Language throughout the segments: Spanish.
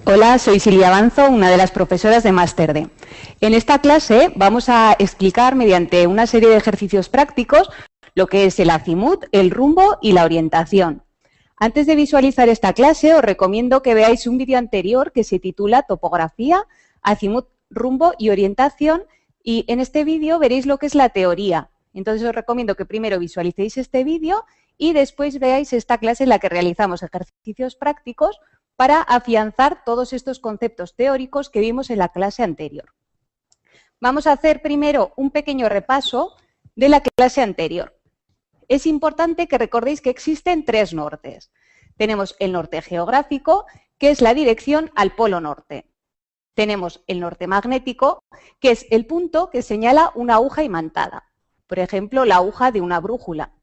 Hola, soy Silvia Banzo, una de las profesoras de Máster D. En esta clase vamos a explicar mediante una serie de ejercicios prácticos lo que es el azimut, el rumbo y la orientación. Antes de visualizar esta clase os recomiendo que veáis un vídeo anterior que se titula Topografía, azimut, rumbo y orientación, y en este vídeo veréis lo que es la teoría. Entonces os recomiendo que primero visualicéis este vídeo y después veáis esta clase en la que realizamos ejercicios prácticos para afianzar todos estos conceptos teóricos que vimos en la clase anterior. Vamos a hacer primero un pequeño repaso de la clase anterior. Es importante que recordéis que existen tres nortes. Tenemos el norte geográfico, que es la dirección al polo norte. Tenemos el norte magnético, que es el punto que señala una aguja imantada. Por ejemplo, la aguja de una brújula.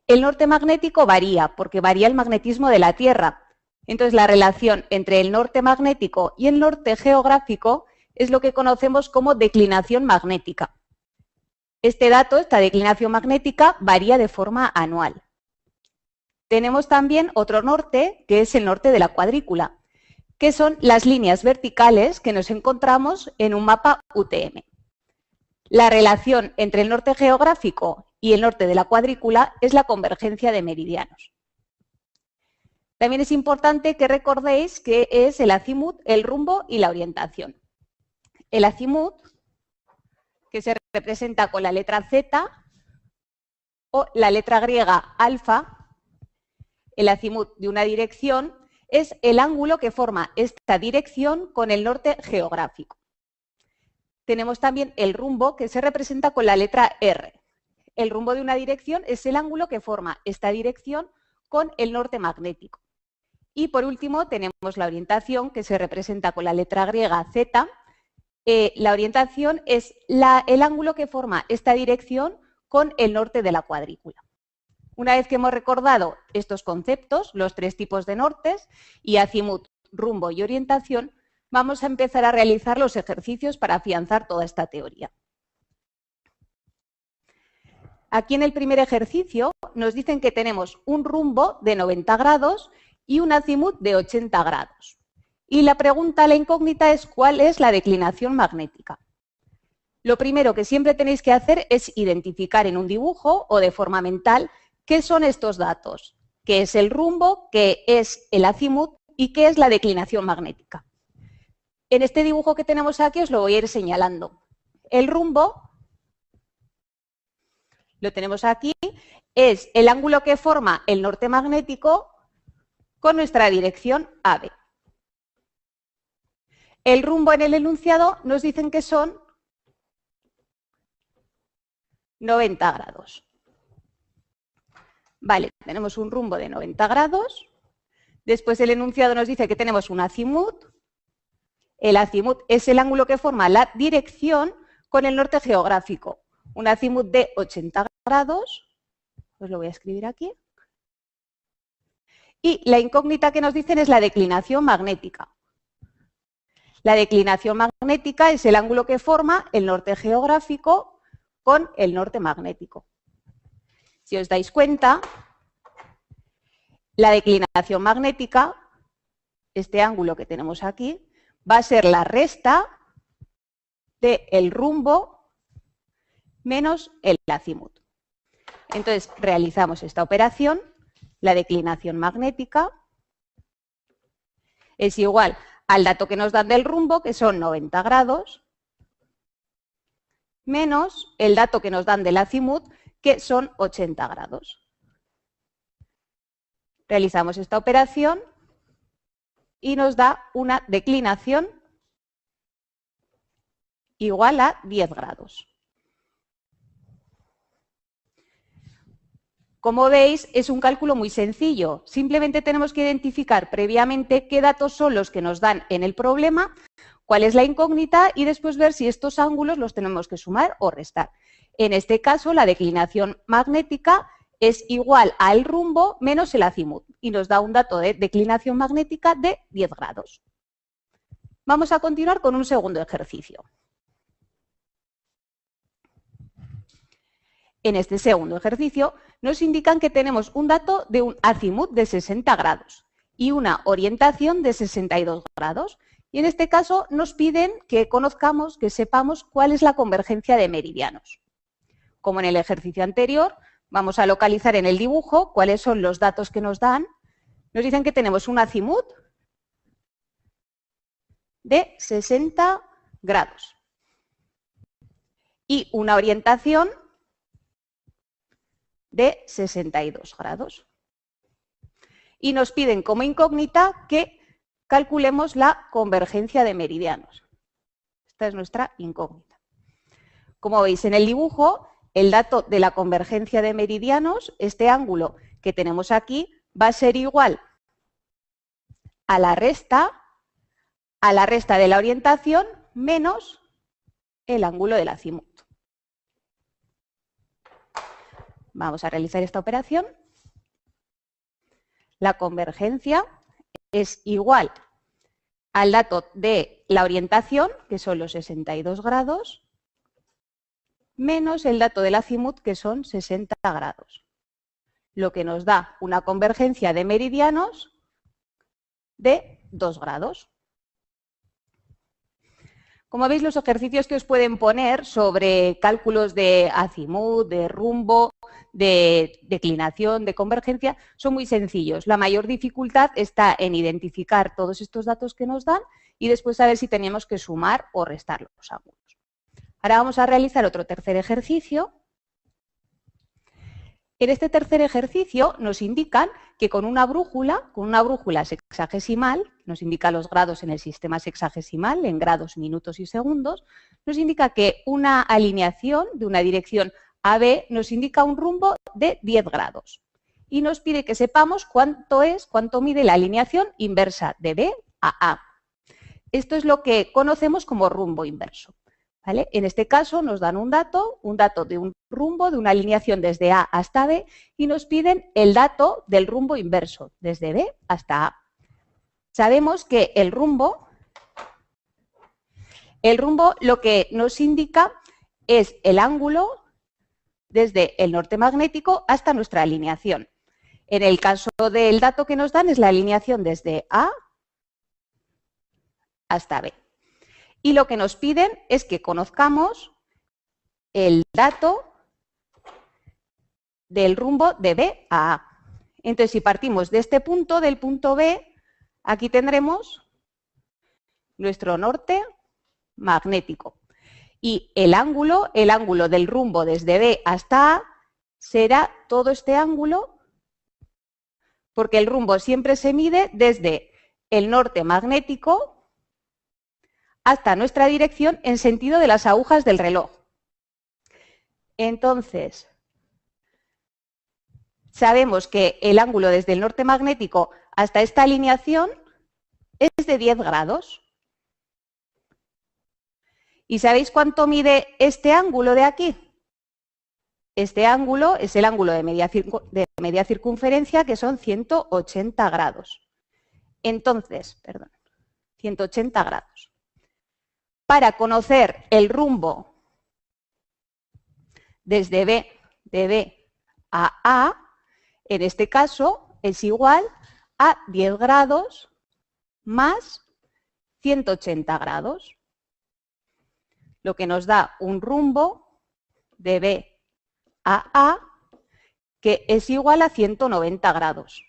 El norte magnético varía, porque varía el magnetismo de la Tierra. Entonces, la relación entre el norte magnético y el norte geográfico es lo que conocemos como declinación magnética. Este dato, esta declinación magnética, varía de forma anual. Tenemos también otro norte, que es el norte de la cuadrícula, que son las líneas verticales que nos encontramos en un mapa UTM. La relación entre el norte geográfico y el norte de la cuadrícula es la convergencia de meridianos. También es importante que recordéis que es el azimut, el rumbo y la orientación. El azimut, que se representa con la letra Z o la letra griega alfa, el azimut de una dirección es el ángulo que forma esta dirección con el norte geográfico. Tenemos también el rumbo, que se representa con la letra R. El rumbo de una dirección es el ángulo que forma esta dirección con el norte magnético. Y por último tenemos la orientación, que se representa con la letra griega Z. La orientación es el ángulo que forma esta dirección con el norte de la cuadrícula. Una vez que hemos recordado estos conceptos, los tres tipos de nortes, y azimut, rumbo y orientación, vamos a empezar a realizar los ejercicios para afianzar toda esta teoría. Aquí en el primer ejercicio nos dicen que tenemos un rumbo de 90 grados y un azimut de 80 grados. Y la pregunta, la incógnita, es ¿cuál es la declinación magnética? Lo primero que siempre tenéis que hacer es identificar en un dibujo o de forma mental qué son estos datos, qué es el rumbo, qué es el azimut y qué es la declinación magnética. En este dibujo que tenemos aquí os lo voy a ir señalando. El rumbo, lo tenemos aquí, es el ángulo que forma el norte magnético con nuestra dirección AB. El rumbo en el enunciado nos dicen que son 90 grados. Vale, tenemos un rumbo de 90 grados. Después el enunciado nos dice que tenemos un azimut. El azimut es el ángulo que forma la dirección con el norte geográfico. Un azimut de 80 grados. Pues lo voy a escribir aquí. Y la incógnita que nos dicen es la declinación magnética. La declinación magnética es el ángulo que forma el norte geográfico con el norte magnético. Si os dais cuenta, la declinación magnética, este ángulo que tenemos aquí, va a ser la resta del rumbo menos el azimut. Entonces, realizamos esta operación. La declinación magnética es igual al dato que nos dan del rumbo, que son 90 grados, menos el dato que nos dan del azimut, que son 80 grados. Realizamos esta operación y nos da una declinación igual a 10 grados. Como veis, es un cálculo muy sencillo. Simplemente tenemos que identificar previamente qué datos son los que nos dan en el problema, cuál es la incógnita y después ver si estos ángulos los tenemos que sumar o restar. En este caso, la declinación magnética es igual al rumbo menos el azimut y nos da un dato de declinación magnética de 10 grados. Vamos a continuar con un segundo ejercicio. En este segundo ejercicio nos indican que tenemos un dato de un azimut de 60 grados. y una orientación de 62 grados. Y en este caso nos piden que conozcamos, que sepamos cuál es la convergencia de meridianos. Como en el ejercicio anterior, vamos a localizar en el dibujo cuáles son los datos que nos dan. Nos dicen que tenemos un azimut de 60 grados y una orientación de 62 grados. Y nos piden como incógnita que calculemos la convergencia de meridianos. Esta es nuestra incógnita. Como veis en el dibujo, el dato de la convergencia de meridianos, este ángulo que tenemos aquí, va a ser igual a la resta de la orientación menos el ángulo del azimut. Vamos a realizar esta operación. La convergencia es igual al dato de la orientación, que son los 62 grados, menos el dato del azimut, que son 60 grados. Lo que nos da una convergencia de meridianos de 2 grados. Como veis, los ejercicios que os pueden poner sobre cálculos de azimut, de rumbo, de declinación, de convergencia, son muy sencillos. La mayor dificultad está en identificar todos estos datos que nos dan y después saber si tenemos que sumar o restar los ángulos. Ahora vamos a realizar otro tercer ejercicio. En este tercer ejercicio nos indican que con una brújula sexagesimal, nos indica los grados en el sistema sexagesimal, en grados, minutos y segundos, nos indica que una alineación de una dirección AB nos indica un rumbo de 10 grados. Y nos pide que sepamos cuánto mide la alineación inversa de B a A. Esto es lo que conocemos como rumbo inverso. ¿Vale? En este caso nos dan un dato de un rumbo, de una alineación desde A hasta B, y nos piden el dato del rumbo inverso, desde B hasta A. Sabemos que el rumbo lo que nos indica es el ángulo desde el norte magnético hasta nuestra alineación. En el caso del dato que nos dan es la alineación desde A hasta B. Y lo que nos piden es que conozcamos el dato del rumbo de B a A. Entonces, si partimos de este punto, del punto B, aquí tendremos nuestro norte magnético. Y el ángulo del rumbo desde B hasta A será todo este ángulo, porque el rumbo siempre se mide desde el norte magnético hasta nuestra dirección en sentido de las agujas del reloj. Entonces, sabemos que el ángulo desde el norte magnético hasta esta alineación es de 10 grados. ¿Y sabéis cuánto mide este ángulo de aquí? Este ángulo es el ángulo de media circunferencia, que son 180 grados. Entonces, 180 grados. Para conocer el rumbo desde de B a A, en este caso es igual a 10 grados más 180 grados, lo que nos da un rumbo de B a A que es igual a 190 grados.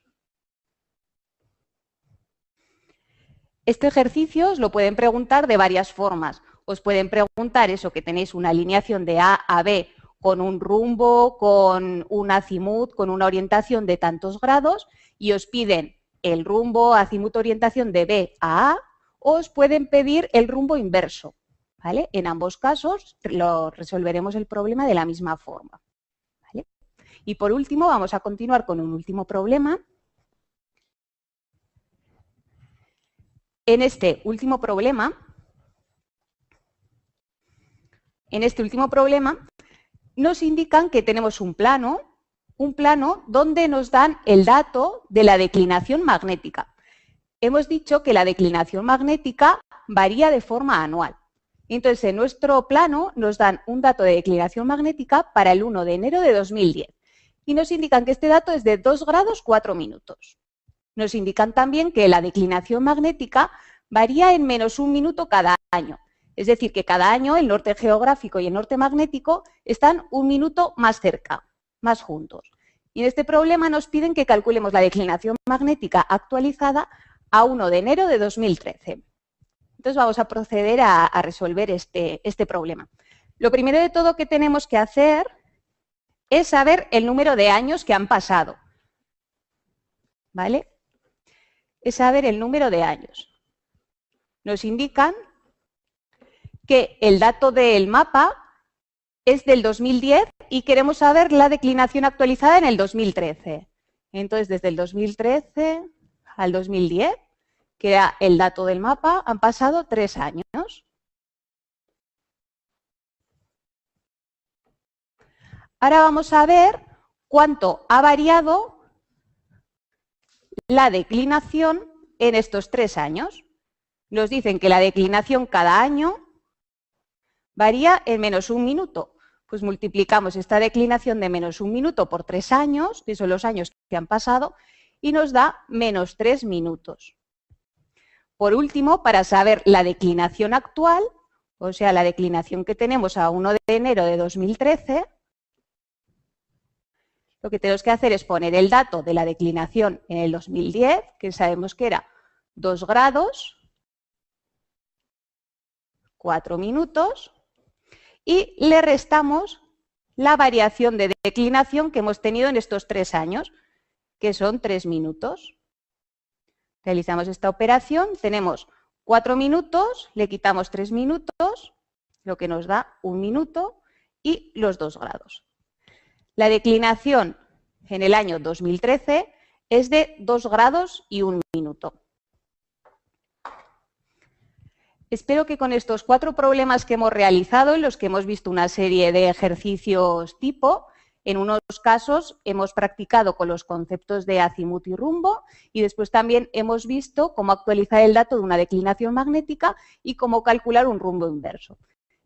Este ejercicio os lo pueden preguntar de varias formas. Os pueden preguntar eso, que tenéis una alineación de A a B con un rumbo, con un azimut, con una orientación de tantos grados, y os piden el rumbo, azimut, orientación de B a A, o os pueden pedir el rumbo inverso. ¿Vale? En ambos casos resolveremos el problema de la misma forma. ¿Vale? Y por último, vamos a continuar con un último problema. En este último problema nos indican que tenemos un plano donde nos dan el dato de la declinación magnética. Hemos dicho que la declinación magnética varía de forma anual. Entonces, en nuestro plano nos dan un dato de declinación magnética para el 1 de enero de 2010 y nos indican que este dato es de 2 grados 4 minutos. Nos indican también que la declinación magnética varía en -1 minuto cada año. Es decir, que cada año el norte geográfico y el norte magnético están 1 minuto más cerca, más juntos. Y en este problema nos piden que calculemos la declinación magnética actualizada a 1 de enero de 2013. Entonces vamos a proceder a resolver este problema. Lo primero de todo que tenemos que hacer es saber el número de años que han pasado. ¿Vale? Es saber el número de años. Nos indican que el dato del mapa es del 2010 y queremos saber la declinación actualizada en el 2013. Entonces, desde el 2013 al 2010, que era el dato del mapa, han pasado 3 años. Ahora vamos a ver cuánto ha variado la declinación en estos 3 años. Nos dicen que la declinación cada año varía en -1 minuto. Pues multiplicamos esta declinación de -1 minuto por 3 años, que son los años que han pasado, y nos da -3 minutos. Por último, para saber la declinación actual, o sea, la declinación que tenemos a 1 de enero de 2013, lo que tenemos que hacer es poner el dato de la declinación en el 2010, que sabemos que era 2 grados, 4 minutos, y le restamos la variación de declinación que hemos tenido en estos 3 años, que son 3 minutos. Realizamos esta operación, tenemos 4 minutos, le quitamos 3 minutos, lo que nos da 1 minuto, y los 2 grados. La declinación en el año 2013 es de 2 grados y 1 minuto. Espero que con estos 4 problemas que hemos realizado, en los que hemos visto una serie de ejercicios tipo, en unos casos hemos practicado con los conceptos de azimut y rumbo y después también hemos visto cómo actualizar el dato de una declinación magnética y cómo calcular un rumbo inverso.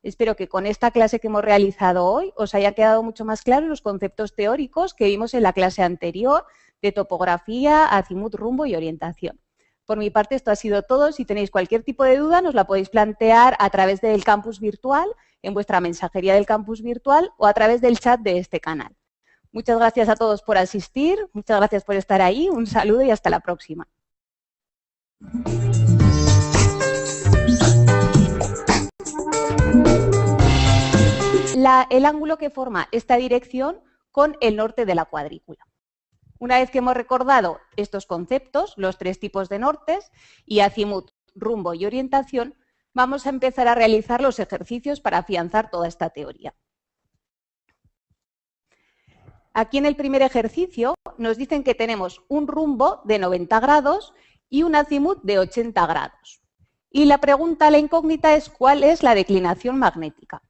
Espero que con esta clase que hemos realizado hoy os haya quedado mucho más claro los conceptos teóricos que vimos en la clase anterior de topografía, azimut, rumbo y orientación. Por mi parte esto ha sido todo. Si tenéis cualquier tipo de duda nos la podéis plantear a través del campus virtual, en vuestra mensajería del campus virtual o a través del chat de este canal. Muchas gracias a todos por asistir, muchas gracias por estar ahí, un saludo y hasta la próxima. El ángulo que forma esta dirección con el norte de la cuadrícula. Una vez que hemos recordado estos conceptos, los 3 tipos de nortes, y azimut, rumbo y orientación, vamos a empezar a realizar los ejercicios para afianzar toda esta teoría. Aquí en el primer ejercicio nos dicen que tenemos un rumbo de 90 grados y un azimut de 80 grados. Y la pregunta, la incógnita, es ¿cuál es la declinación magnética?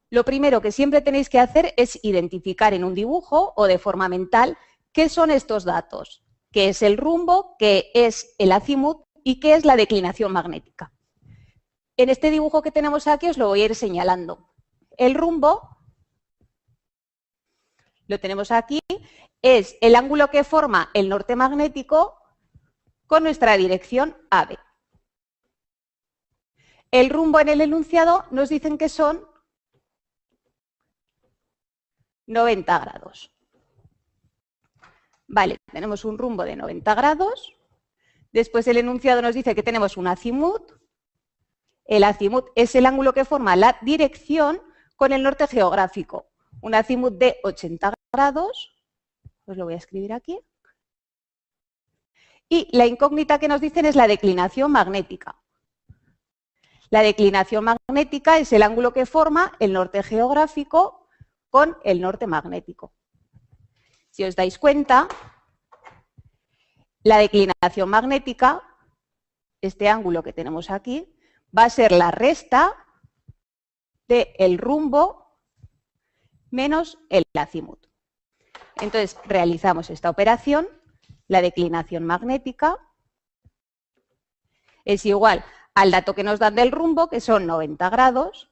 Lo primero que siempre tenéis que hacer es identificar en un dibujo o de forma mental qué son estos datos, qué es el rumbo, qué es el azimut y qué es la declinación magnética. En este dibujo que tenemos aquí os lo voy a ir señalando. El rumbo, lo tenemos aquí, es el ángulo que forma el norte magnético con nuestra dirección AB. El rumbo en el enunciado nos dicen que son 90 grados. Vale, tenemos un rumbo de 90 grados. Después el enunciado nos dice que tenemos un azimut. El azimut es el ángulo que forma la dirección con el norte geográfico. Un azimut de 80 grados. Pues lo voy a escribir aquí. Y la incógnita que nos dicen es la declinación magnética. La declinación magnética es el ángulo que forma el norte geográfico con el norte magnético. Si os dais cuenta, la declinación magnética, este ángulo que tenemos aquí, va a ser la resta del rumbo menos el azimut. Entonces, realizamos esta operación, la declinación magnética es igual al dato que nos dan del rumbo, que son 90 grados,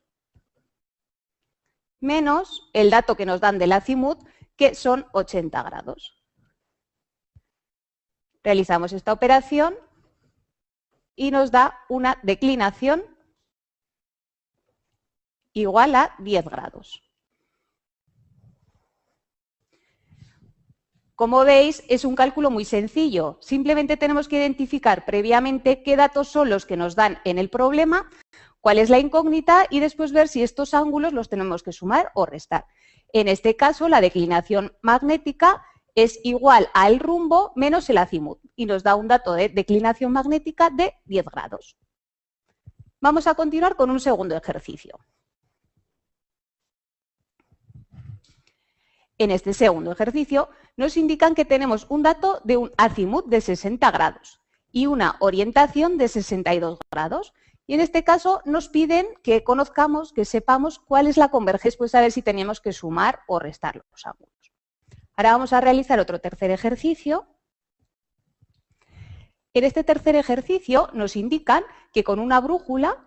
menos el dato que nos dan del azimut, que son 80 grados. Realizamos esta operación y nos da una declinación igual a 10 grados. Como veis, es un cálculo muy sencillo. Simplemente tenemos que identificar previamente qué datos son los que nos dan en el problema, cuál es la incógnita y después ver si estos ángulos los tenemos que sumar o restar. En este caso, la declinación magnética es igual al rumbo menos el azimut y nos da un dato de declinación magnética de 10 grados. Vamos a continuar con un segundo ejercicio. En este segundo ejercicio nos indican que tenemos un dato de un azimut de 60 grados y una orientación de 62 grados. Y en este caso nos piden que conozcamos, que sepamos cuál es la convergencia, después a ver si tenemos que sumar o restar los ángulos. Ahora vamos a realizar otro tercer ejercicio. En este tercer ejercicio nos indican que con una brújula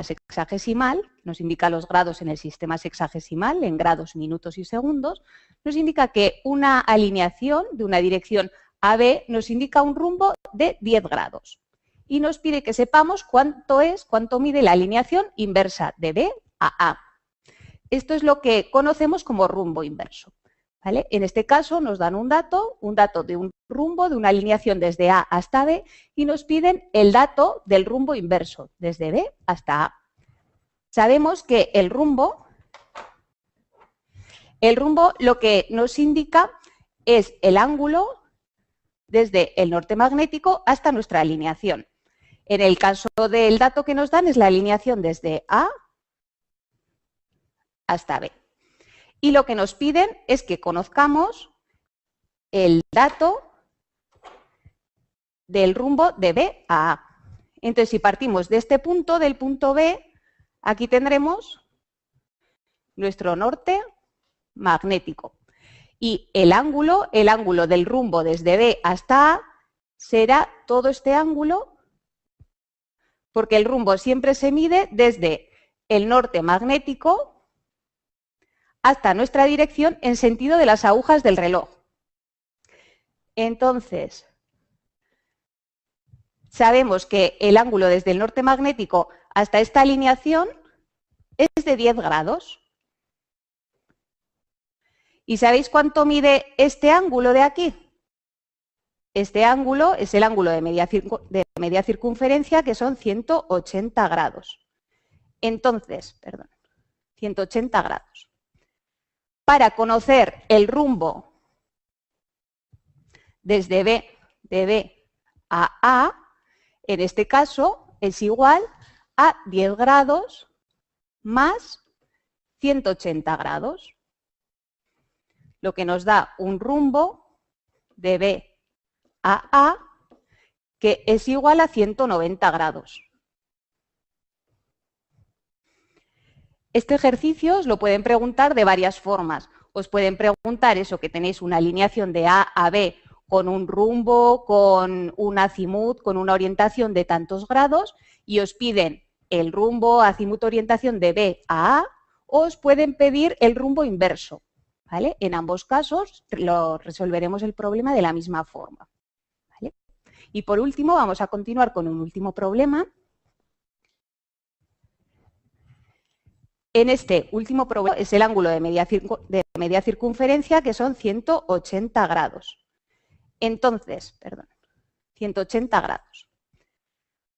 sexagesimal, nos indica los grados en el sistema sexagesimal, en grados, minutos y segundos, nos indica que una alineación de una dirección AB nos indica un rumbo de 10 grados. Y nos pide que sepamos cuánto mide la alineación inversa de B a A. Esto es lo que conocemos como rumbo inverso. ¿Vale? En este caso nos dan un dato de un rumbo, de una alineación desde A hasta B y nos piden el dato del rumbo inverso, desde B hasta A. Sabemos que el rumbo lo que nos indica es el ángulo desde el norte magnético hasta nuestra alineación. En el caso del dato que nos dan es la alineación desde A hasta B. Y lo que nos piden es que conozcamos el dato del rumbo de B a A. Entonces, si partimos de este punto, del punto B, aquí tendremos nuestro norte magnético. Y el ángulo del rumbo desde B hasta A será todo este ángulo, porque el rumbo siempre se mide desde el norte magnético hasta nuestra dirección en sentido de las agujas del reloj. Entonces, sabemos que el ángulo desde el norte magnético hasta esta alineación es de 10 grados. ¿Y sabéis cuánto mide este ángulo de aquí? Este ángulo es el ángulo de media circunferencia, que son 180 grados. Entonces, 180 grados. Para conocer el rumbo desde de B a A, en este caso es igual a 10 grados más 180 grados, lo que nos da un rumbo de B a A que es igual a 190 grados. Este ejercicio os lo pueden preguntar de varias formas. Os pueden preguntar eso, que tenéis una alineación de A a B con un rumbo, con un azimut, con una orientación de tantos grados y os piden el rumbo, azimut, orientación de B a A, o os pueden pedir el rumbo inverso. ¿Vale? En ambos casos resolveremos el problema de la misma forma. ¿Vale? Y por último vamos a continuar con un último problema. En este último problema es el ángulo de media circunferencia, que son 180 grados. Entonces, 180 grados.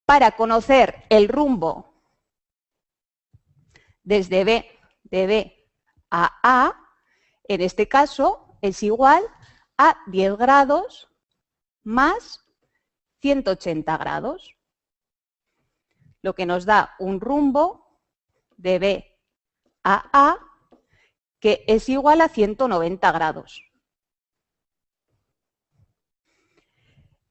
Para conocer el rumbo desde de B a A, en este caso es igual a 10 grados más 180 grados, lo que nos da un rumbo de B a A que es igual a 190 grados.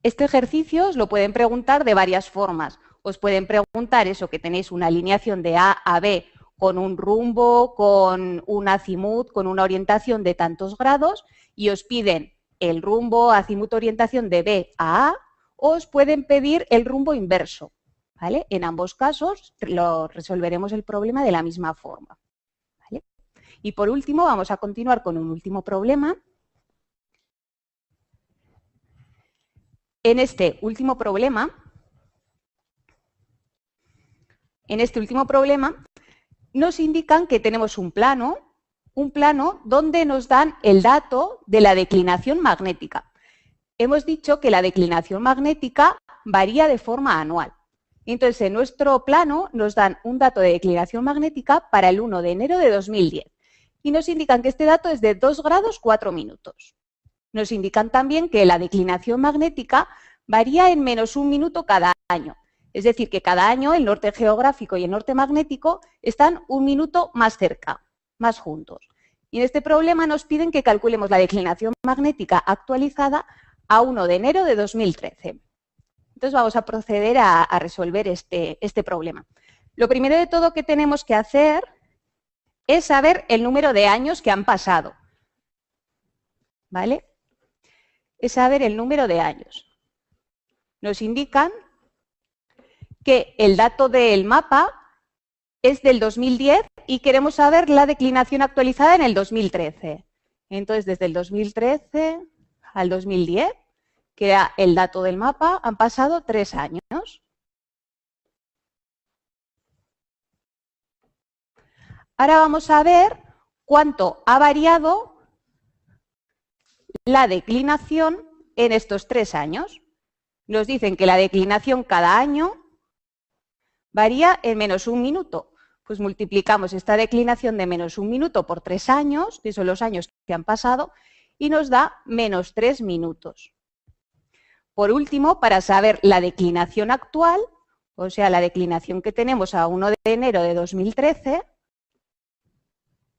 Este ejercicio os lo pueden preguntar de varias formas. Os pueden preguntar eso, que tenéis una alineación de A a B con un rumbo, con un azimut, con una orientación de tantos grados y os piden el rumbo, azimut, orientación de B a A, o os pueden pedir el rumbo inverso. ¿Vale? En ambos casos resolveremos el problema de la misma forma. ¿Vale? Y por último vamos a continuar con un último problema. en este último problema, nos indican que tenemos un plano donde nos dan el dato de la declinación magnética. Hemos dicho que la declinación magnética varía de forma anual. Entonces, en nuestro plano nos dan un dato de declinación magnética para el 1 de enero de 2010 y nos indican que este dato es de 2 grados 4 minutos. Nos indican también que la declinación magnética varía en menos 1 minuto cada año. Es decir, que cada año el norte geográfico y el norte magnético están 1 minuto más cerca, más juntos. Y en este problema nos piden que calculemos la declinación magnética actualizada a 1 de enero de 2013. Entonces vamos a proceder a resolver este problema. Lo primero de todo que tenemos que hacer es saber el número de años que han pasado. ¿Vale? Es saber el número de años. Nos indican que el dato del mapa es del 2010 y queremos saber la declinación actualizada en el 2013. Entonces, desde el 2013 al 2010, que era el dato del mapa, han pasado 3 años. Ahora vamos a ver cuánto ha variado la declinación en estos 3 años. Nos dicen que la declinación cada año varía en menos 1 minuto. Pues multiplicamos esta declinación de menos 1 minuto por 3 años, que son los años que han pasado, y nos da menos 3 minutos. Por último, para saber la declinación actual, o sea, la declinación que tenemos a 1 de enero de 2013,